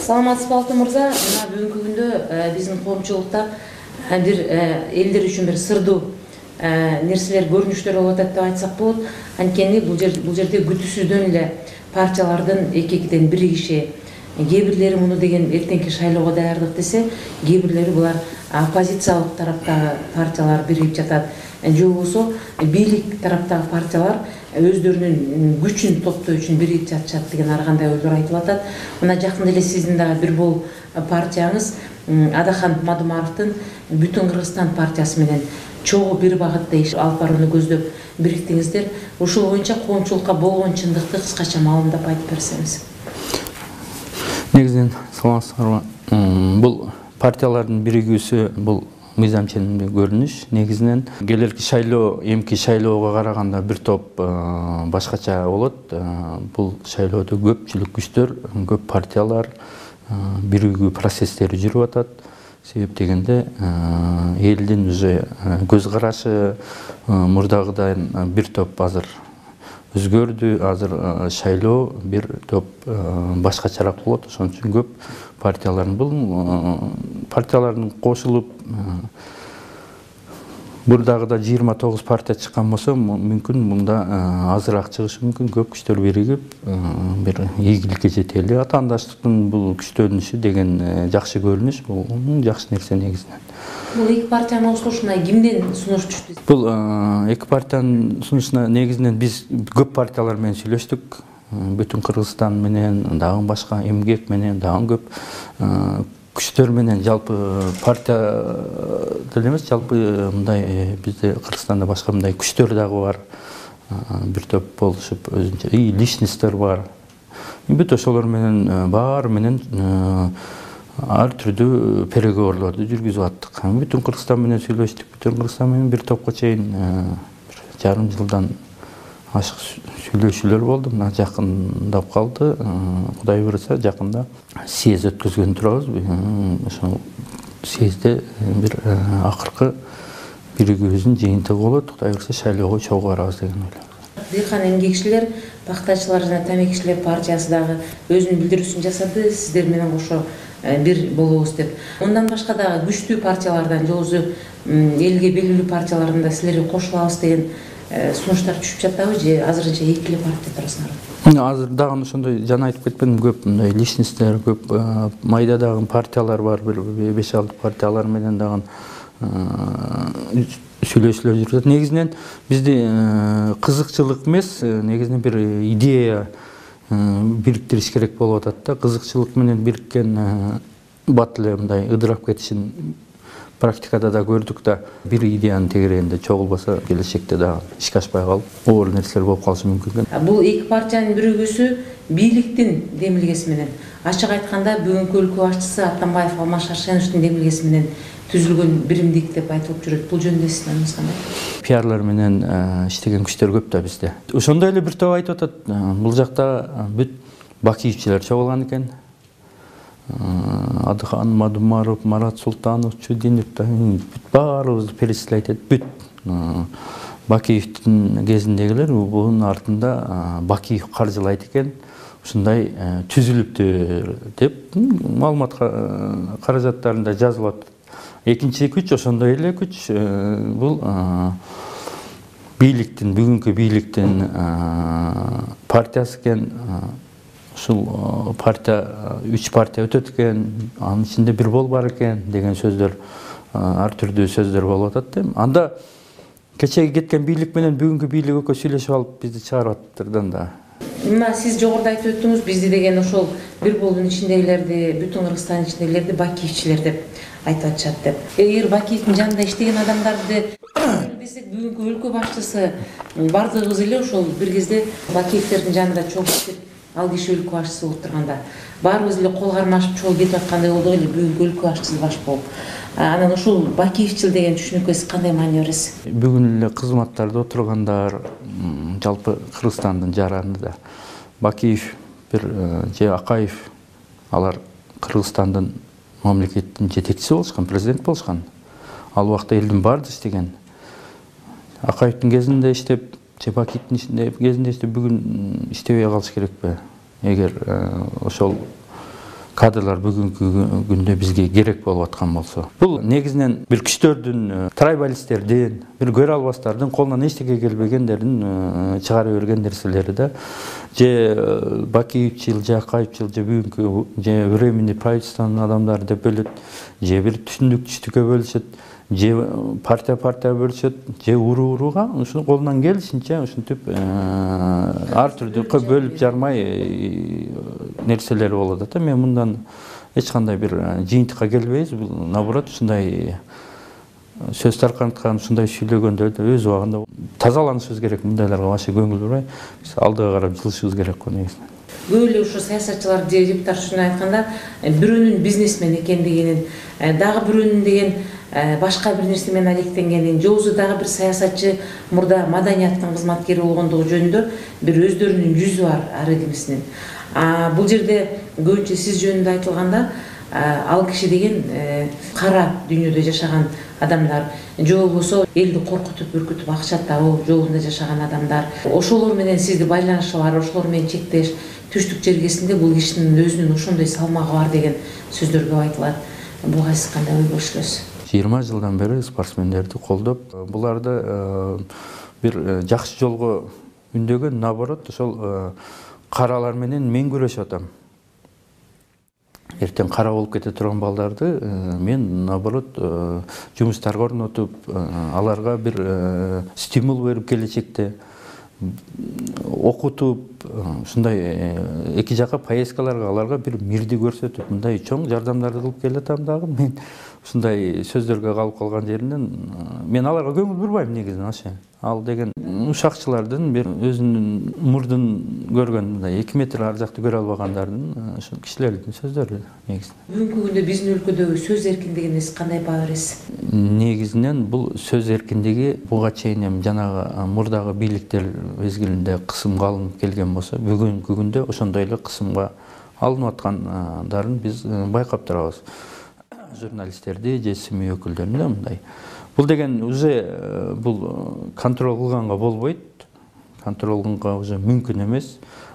Саламатсызбы Алтын мырза, мына бүгүнкү күндө биздин коомчулукта бир элдер үчүн бир сырдуу нерселер, көрүнүштөр болуп атат деп айтсак болот. Анткени бул жерде күтүүсүздөн эле партиялардын эки-экиден биригиши, кээ бирлери муну деген эртеңки шайлоого даярдык десе, кээ бирлери булар оппозициялык тараптагы партиялар биригип жатат. Же болбосо бийлик тараптагы партиялар өздөрүнүн күчүн топтоо үчүн биригип жатышат деген ар кандай ойлор айтылып атат. Мына жакында эле сиздин дагы бир бул партияңыз Адахан Мадумаровдун Бүтүн Кыргызстан партиясы менен чогуу бир багытта иш алып барууну көздөп бириктиңиздер. Ушул боюнча коомчулукка болгон чындыкты кыскача маалымдап айтып берсеңиз. Негизинен саламатсыздарбы. Бул партиялардын биригүүсү бул мыйзам ченемдүү көрүнүш. Негизинен келерки шайлоо, эмки шайлоого караганда бир топ башкача болот. Бул шайлоодо көпчүлүк күчтөр, көп партиялар биригүү процесстери жүрүп атат. Себеп дегенде элдин уже көз карашы мурдагыдан бир топ азыр өзгөрдү. Азыр шайлоо бир топ башкачараак болот. Ошон үчүн көп партиялардын кошулуп бурдагыда 29 партия чыккан болсо, мүмкүн мында азыраак чыгышы мүмкүн. Көп күчтөр биригип бир ийгиликке жетели. Атаандаштыктын бул күчтөнүшү деген жакшы көрүнүш, бул жакшы нерсе негизинен. Бул эки партиянын сунушуна кимден сунуш түштү? Бул эки партиянын сунушуна негизинен биз көп партиялар менен сүйлөштүк. Бүтүн Кыргызстан менен, дагы башка эмгек менен, дагы көп күчтөр менен, жалпы партия деле эмес, жалпы мындай бизде Кыргызстанда башка мындай күчтөр дагы бар. Бир топ болушуп өзүнчө личностьтер бар. Бүт ошолор менен баары менен ар түрдүү переговорлорду жүргүзүп аттык. Бүтүн Кыргызстан менен сүйлөштүк. Бүтүн Кыргызстан менен бир топко чейин жарым жылдан ашык сүйлөшүүлөр болду. Мына жакындап калды. Кудай буйруса жакында съезд өткөзгөн турабыз. Ошол съездде бир акыркы биригүүбүздүн жыйынтыгы болот. Кудай буйруса шайлоого чогуу барабыз деген ойлойбуз. Дыйкан эмгекчилер, пактачылар жана тамекичилер партиясы дагы өзүнүн билдирүүсүн жасады, сиздер менен кошо бир болобуз деп. Ондан башка дагы күчтүү партиялардан, же болбосо элге белгилүү партиялардан да силерге кошулабыз деген сунуштар түшүп жатабы, же азырынча эки эле партия турасыңарбы? Азыр дагы ошондой жана айтып кетпедим, көп мындай личностьтер, көп майда дагы партиялар бар, бир 5-6 партиялар менен дагы сүйлөшүүлөр жүрүп жатат. Негизинен бизди кызыкчылык эмес, негизинен бир идея бириктириш керек болуп атат да. Кызыкчылык менен бириккен бат эле мындай ыдырап кетишин практикада да көрдүк да. Бир идеянын тегерегинде чогулбаса, келечекте дагы ишке ашпай калып, оор нерселер болуп калышы мүмкүн. Бул эки партиянын биригүүсү бийликтин демилгеси менен, ачык айтканда бүгүнкү өлкө башчысы Атамбаев Алмаз Шаршеновдун демилгеси менен түзүлгөн биримдик деп айтылып жүрөт. Бул жөнүндө сиздин ойуңуз кандай? Пиарлар менен иштеген күчтөр көп да бизде. Ошондой эле бир топ айтып атат, бул жакта бүт бакиевчилер чогулган экен. Адахан Мадумаров, Марат Султанов, Чудинов, баарыбызды перечислять этип, бүт Бакиевдин кезиндегилер бунун артында Бакиев каржылайт экен. Ушундай түзүлүптү деп маалымат каражаттарында жазылып атат. Экинчи күч ошондой эле күч, бул бийликтин, бүгүнкү бийликтин партиясы экен. Ушул партия 3 партия өтөт экен, анын ичинде бир бол бар экен деген сөздөр, ар түрдүү сөздөр болуп атат. Анда кечеги кеткен бийлик менен бүгүнкү бийлик экөө сүйлөшүп алып бизди чыгарып атыптырдан да. Мына сиз жогоруда айтып өттүңүз, бизди деген ошол бир болдун ичиндегилерди, Бүтүн Кыргызстан ичиндегилерди бакиевчилер деп айтып атышат деп. Эгер Бакиевдин жанында иштеген адамдарды десек, бүгүнкү өлкө башчысы бардыгыбыз эле ошол бир кезде Бакиевдердин жанында чогуу иштеп, ал киши өлкө башчысы болуп турганда, баарыбыз эле кол кармашып чогуу кетип аткандай болдук эле бүгүнкү өлкө башчысы баш болуп. Анан ушул бакиевчил деген түшүнүккө сиз кандай маани бересиз? Бүгүн эле кызматтарда отургандар, жалпы Кыргызстандын жаранында Бакиев бир же Акаев, алар Кыргызстандын мамлекеттин жетекчиси болушкан, президент болушкан. Ал убакта элдин баарды иштеген. Акаевдин кезинде иштеп, Бакиевдин кезинде иштеп, бүгүн иштебей калыш керекпи? Эгер ошол кадрлар бүгүнкү күндө бизге керек болуп аткан болсо, бул негизинен бир күчтөрдүн, трайбалисттердин, бир көрө албастардын колунан эчтеке келбегендердин чыгарып берген нерселери да. Же Бакиевчил, же Акаевчил, же бүгүнкү же временный правительствонун адамдары деп бөлөт, же бир түшүндүктүү бөлүшөт, же партия бөлүшөт, же урууга ушуну колунан келишинче ушинтип ар түрдүү бөлүп жармай нерселер болот да. Мен мындан эч кандай бир жыйынтыкка келбейбиз. Наоборот, ушундай сөз таркаткан, ушундай сүйлөгөндөрдү өз убагында тазаланышыбыз керек. Мындайларга башы көңүл бурбай, биз алдыга карап жылышыбыз керек го негизинен. Көп эле ушу саясатчылар же депутаттар ушуну айтканда, бирөөнүн бизнесмен экендигинин, дагы бирөөнүн деген башка бир нерсе менен алектенгенин, жобосу дагы бир саясатчы мурда маданияттын кызматкери болгондугу жөнүндө бир өздөрүнүн жүзү бар ар кимисинин. Бул жерде көбүнчө сиз жөнүндө айтылганда, ал киши деген кара дүйнөдө жашаган адамдар, же болбосо элди коркутуп, бүркүтүп акча табуу жолунда жашаган адамдар. Ошолор менен сизди байланышы бар, ошолор менен чектеш, түштүк жергесинде бул кишинин өзүнүн ошондой салмагы бар деген сөздөр көп айтылат. Буга сиз кандай ой бөлүшөсүз? 20 жылдан бери спортсмендерди колдоп, буларды бир жакшы жолго үндөгөн, наоборот, ошол каралар менен мен күрөшүп атам. Эртең кара болуп кете турган балдарды мен наоборот жумуштарга орнотуп, аларга бир стимул берип, келечекте окутуп, ушундай эки жака поездкаларга аларга бир мирди көрсөтүп, мындай чоң жардамдарды кылып келатам дагы. Мен ушундай сөздөргө калып калган жеринен мен аларга көңүл бурбайм негизинен. Ал деген ушакчылардын бир өзүнүн мурдун көргөн, мындай 2 метр ар жакты көрө албагандардын ошол кишилердин сөздөрү негизинен. Бүгүнкү күндө биздин өлкөдөгү сөз эркиндигине сиз кандай баа бересиз? Негизинен бул сөз эркиндиги буга чейин эми жанагы мурдагы бийликтер мезгилинде кысымга алынып келген болсо, бүгүнкү күндө ошондой эле кысымга алынып аткандарын биз байкап турабыз. Журналисттерди же СМИ өкүлдөрүн да мындай. Бул деген уже бул контроль кылганга болбойт. Контроль кылганга уже мүмкүн эмес.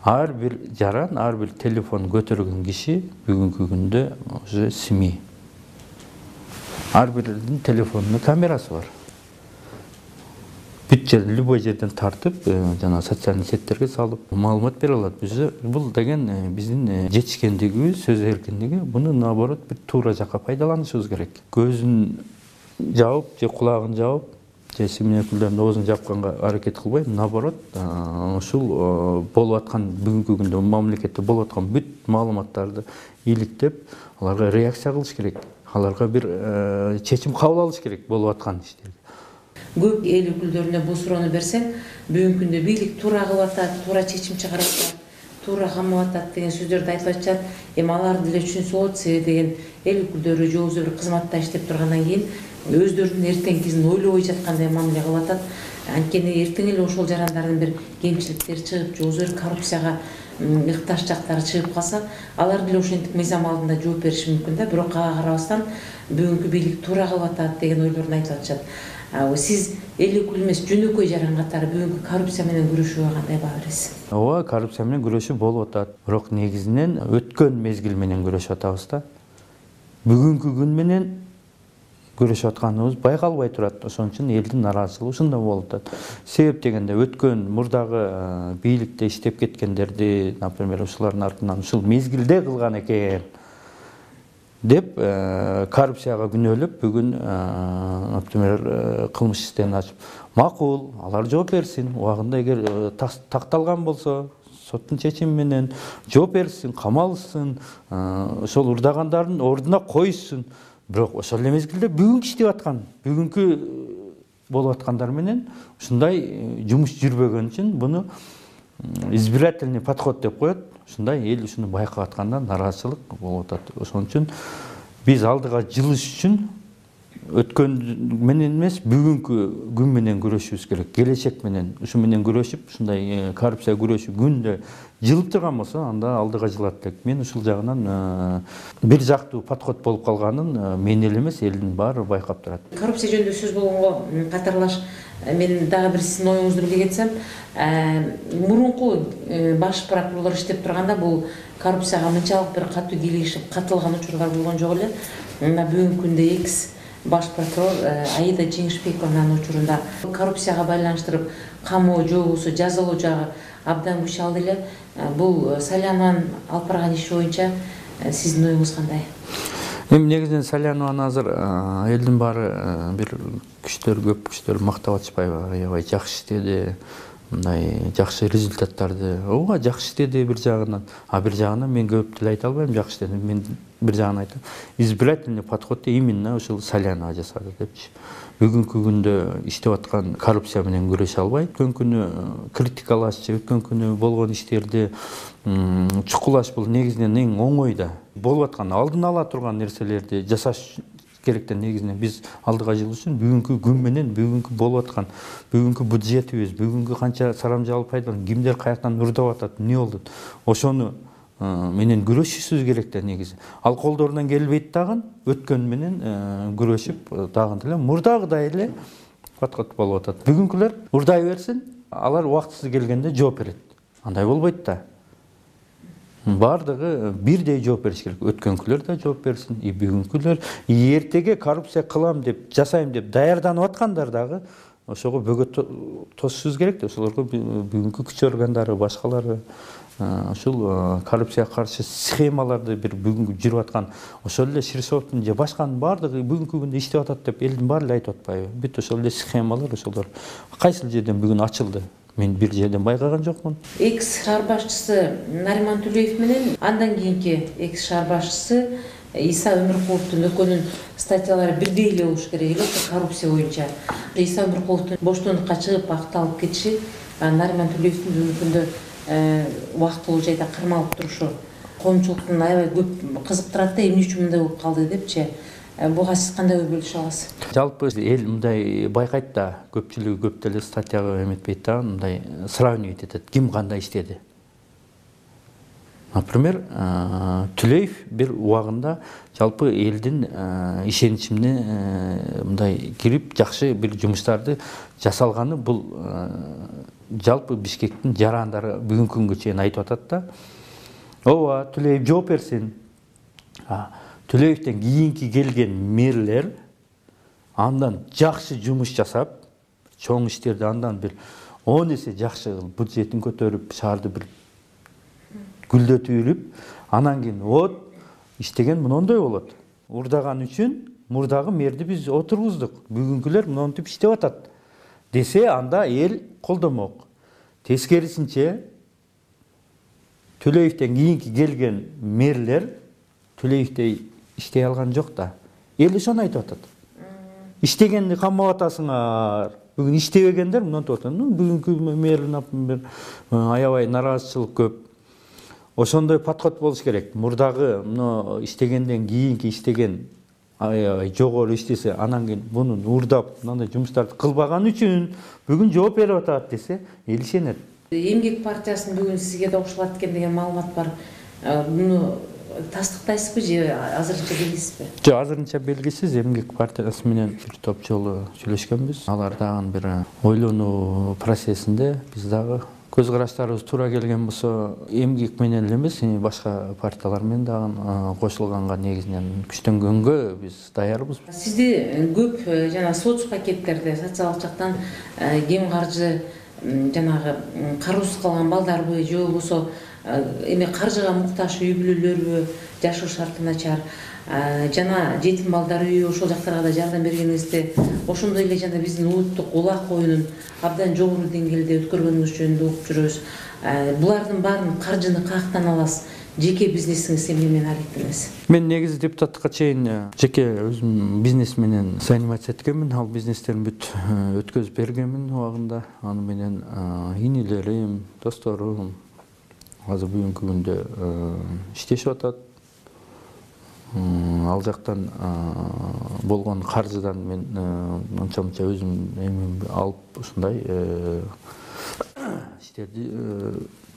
Ар бир жаран, ар бир телефон көтөргөн киши бүгүнкү күндө уже СМИ. Ар биринин телефонунда камерасы бар. Бүт жер, любой жерден тартып, жана социалдык сеттерге салып маалымат бере алат. Бул деген биздин жетишкендигибиз, сөз эркиндиги. Буну наоборот бир туура жакка пайдаланышыбыз керек. Көзүн жаап, же кулагын жаап, же СМИ өкүлдөрүнүн оозун жапканга аракет кылбай, наоборот, ушул болуп аткан бүгүнкү күндө мамлекетте болуп аткан бүт маалыматтарды иликтеп, аларга реакция кылыш керек. Аларга бир чечим кабыл алыш керек болуп аткан иштерге. Көп эл өкүлдөрүнө бул суроону берсең, бүгүнкү күндө бийлик туура кылып атат, туура чечим чыгарып атат, туура камап атат деген сөздөрдү айтып атышат. Эми аларды деле түшүнсө болот, себеби деген эл өкүлдөрү же болбосо бир кызматта иштеп тургандан кийин өздөрүнүн эртеңкисин ойлобой жаткандай мамиле кылып атат. Анткени эртең эле ошол жарандардын бир кемчиликтери чыгып, же болбосо коррупцияга ыкташ жактары чыгып калса, алар деле ошентип мыйзам алдында жооп бериши мүмкүн да. Бирок ага карабастан бүгүнкү бийлик туура кылып атат деген ойлорун айтып атышат. Сиз эл өкүлү эмес, жөнөкөй жаран катары бүгүнкү коррупция менен күрөшүүгө кандай баа бересиз? Ооба, коррупция менен күрөшүү болуп атат. Бирок негизинен өткөн мезгил менен күрөшүп атабыз да. Бүгүнкү күн менен күрөшүп атканыбыз байкалбай турат. Ошон үчүн элдин нараазычылыгы ушунда болуп атат. Себеп дегенде өткөн мурдагы бийликте иштеп кеткендерди, например, ушулардын артынан ушул мезгилде кылган экен деп коррупцияга күнөөлөп, бүгүн, например, кылмыш иштин ачып, макул, алар жооп берсин. Убагында эгер такталган болсо, соттун чечими менен жооп берсин, камалышсын, ошол урдагандардын ордуна коюшсун. Бирок ошол эле мезгилде бүгүнкү иштеп аткан, бүгүнкү болуп аткандар менен ушундай жумуш жүрбөгөн үчүн буну избирательный подход деп коет. Ушундай эл ушуну байкап атканда нараазычылык болуп атат. Ошон үчүн биз алдыга жылыш үчүн өткөн менен эмес, бүгүнкү күн менен күрөшүбүз керек. Келечек менен ушу менен күрөшүп, ушундай коррупция күрөшүү күндө жылып турган болсо, анда алдыга жылат элек. Мен ушул жагынан бир жактуу подход болуп калганын мен эле эмес, элдин баары байкап турат. Коррупция жөнүндө сөз болгонго катарлаш мен дагы бир сиздин оюңузду биле кетсем, мурунку баш прокурорлор иштеп турганда бул коррупцияга мынчалык бир катуу кийлигишип катылган учурлар болгон жок эле. Мына бүгүнкү күндө экс баш прокурор Аида Жеңишбекованын учурунда коррупцияга байланыштырып камоо же болбосо жазалоо жагы абдан күч алды эле. Бул Салянованын алып барган иши боюнча сиздин оюңуз кандай? Эми негизинен Салянованы азыр элдин баары бир көп күчтөр мактап атышпайбы? Аябай жакшы иштеди, мындай жакшы результаттарды. Ооба жакшы иштеди бир жагынан. А бир жагынан мен көп деле айта албайм жакшы иштеди. Мен бир жагынан айтам. Избирательный подход именно ушул Салянова жасады депчи. Бүгүнкү күндө иштеп аткан коррупция менен күрөшө албайт. Өткөн күнү критикалашчы, өткөн күнү болгон иштерди чукулаш бул негизинен эң оңой да. Болуп аткан алдын ала турган нерселерди жасаш керек да. Негизинен биз алдыга жыл үчүн бүгүнкү күн менен бүгүнкү болуп аткан бүгүнкү бюджетибиз, бүгүнкү канча сарамжалып пайдаланып, кимдер каяктан ырдап атат, эмне болду? Ошону менен күрөшүшүбүз керек да негизи. Ал колдорунан келбейт дагы өткөн менен күрөшүп дагы деле мурдагыдай эле подход болуп атат. Бүгүнкүлөр урдай берсин, алар убактысы келгенде жооп берет. Андай болбойт да. Бардыгы бирдей жооп бериш керек. Өткөнкүлөр да жооп берсин, бүгүнкүлөр эртеге коррупция кылам деп, жасайм деп даярданып аткандар дагы ошого бөгөт тосушубуз керек да. Ошолорго бүгүнкү күч органдары, башкалары ушул коррупцияга каршы схемаларды бир бүгүнкү жүрүп аткан ошол эле Ширсовдун же башканын бардыгы бүгүнкү күндө иштеп атат деп элдин баары эле айтып атпайбы? Бүт ошол эле схемалар ошолор кайсыл жерден бүгүн ачылды? Мен бир жерден байкаган жокмун. Экс шаар башчысы Нариман Төлеев менен андан кийинки экс шаар башчысы Иса Өмүркуловдун экөөнүн статьялары бирдей эле болуш керек эле коррупция боюнча. Иса Өмүркуловдун боштондукка чыгып акталып кетиши, Нариман Төлеевдин бүгүнкү күндө убактылуу жайда кармалып турушу коомчулуктун аябай көп кызыктырат да, эмне үчүн мындай болуп калды депчи. Буга сиз кандай ой бөлүшө аласыз? Жалпы эл мындай байкайт да, көпчүлүгү көп деле статьяга эметпейт да, мындай сравнивать этет, ким кандай иштеди. Например, Төлеев бир убагында жалпы элдин ишеничине мындай кирип жакшы бир жумуштарды жасалганы бул жалпы Бишкектин жарандары бүгүнкү күнгө чейин айтып атат да. Ооба, Төлеев жооп берсин. Төлеевден кийинки келген мэрлер андан жакшы жумуш жасап, чоң иштерди андан бир 10 эсе жакшы бюджетин көтөрүп, шаарды бир гүлдөтүп үлүп, анан кийин вот иштеген мындай болот. Урдаган үчүн мурдагы мэрди биз отургуздук. Бүгүнкүлөр мынтип иштеп атат десе, анда эл колдомок. Тескерисинче Төлеевден кийинки келген мэрлер Төлеевдей иштей алган жок да. Эл ошону айтып атат. Иштегенди камап атасыңар. Бүгүн иштебегендер мынтип атат. Бүгүнкү мэр, например, аябай нараазычылык көп. Ошондой подход болуш керек. Мурдагы мына иштегенден кийинки иштеген аябай жогору иштесе, анан кийин мунун урдап, мындай жумуштарды кылбаган үчүн бүгүн жооп берип атат десе, эл ишенет. Эмгек партиясынын бүгүн сизге да кошулат экен деген маалымат бар. Муну тастыктайсызбы же азырынча белгисизби? Жок, азырынча белгисиз. Эмгек партиясы менен бир топ жолу сүйлөшкөнбүз. Алар дагы бир ойлонуу процессинде, биз дагы көз караштарыбыз туура келген болсо, эмгек менен эле эмес, башка партиялар менен дагы кошулганга негизинен күчтөнгөнгө биз даярбыз. Сизди көп жана соц пакеттерде социалдык жактан кем каржы жанагы кароосуз калган балдарбы же болбосо эми каржыга муктаж үй бүлөлөрбү, жашоо шарты начар жана жетим балдар үйү, ошол жактарга да жардам бергениңизде, ошондой эле жана биздин улуттук улак оюнун абдан жогору деңгээлде өткөргөнүңүз жөнүндө угуп жүрөбүз. Булардын баарын каржыны каяктан аласыз? Жеке бизнесиңиз эмне менен алектенесиз? Мен негизи депутаттыкка чейин жеке өзүм бизнес менен заниматься эткенмин. Ал бизнестерин бүт өткөзүп бергенмин убагында. Аны менен инилерим, досторум азыр бүгүнкү күндө иштешип атат. Ал жактан болгон каржыдан мен анча-мынча өзүм эмемди алып ушундай иштерди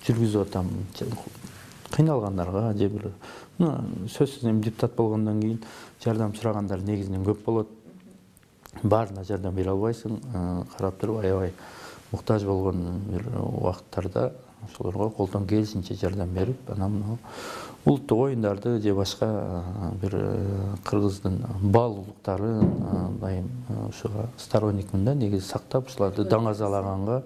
жүргүзүп атам. Кыйналгандарга же бир сөзсүз эми депутат болгондон кийин жардам сурагандар негизинен көп болот. Баарына жардам бере албайсың. Карап туруп аябай муктаж болгон бир убакыттарда ошолорго колдон келишинче жардам берип, анан мына улуттук оюндарды же башка бир кыргыздын бал улуктарын дайым ушуга сторонникмин да, негизи сактап, ушуларды даңазалаганга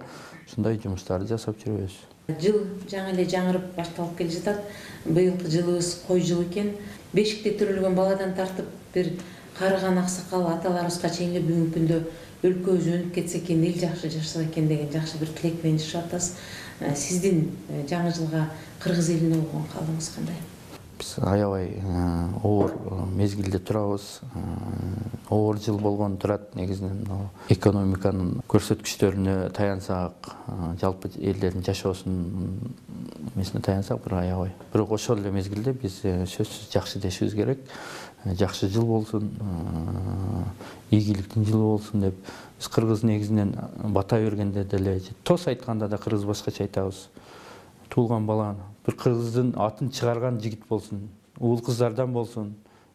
ушундай жумуштарды жасап жүрөбүз. Жыл жаңы эле жаңырып башталып келе жатат. Быйылкы жылыбыз кой жыл экен. Бешикте төрөлгөн баладан тартып бир карыган аксакал аталарыбызга чейинки бүгүнкү күндө өлкөбүз өнүп кетсе экен, эл жакшы жашаса экен деген жакшы бир тилек менен жашап атасыз. Сиздин жаңы жылга кыргыз элине болгон каалооңуз кандай? Биз аябай оор мезгилде турабыз. Оор жыл болгон турат. Негизинен экономиканын көрсөткүчтөрүнө таянсак, жалпы элдердин жашоосунун эмесине таянсак бир аябай. Бирок ошол эле мезгилде биз сөзсүз жакшы дешибиз керек. Жакшы жыл болсун, ийгиликтин жылы болсун деп. Биз кыргыз негизинен бата бергенде деле, тос айтканда да кыргыз башкача айтабыз. Туулган баланы бир кыргыздын атын чыгарган жигит болсун, уул кыздардан болсун,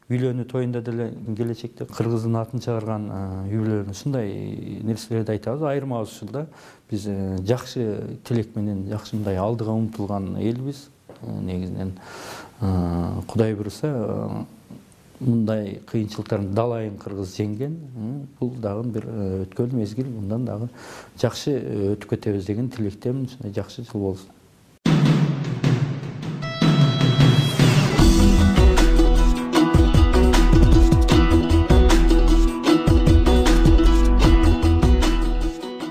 үй бүлөнү тоюнда деле келечекте кыргыздын атын чыгарган үй бүлөнү ушундай нерселерди айтабыз. Айырмабыз ушул да. Биз жакшы тилек менен, жакшы мындай алдыга умтулган элбиз. Негизинен Кудай буйруса мындай кыйынчылыктардын далайын кыргыз жеңген. Бул дагы бир өткөн мезгил, мындан дагы жакшы өтүп кетебиз деген тилектемин. Ушундай жакшы жыл болсун.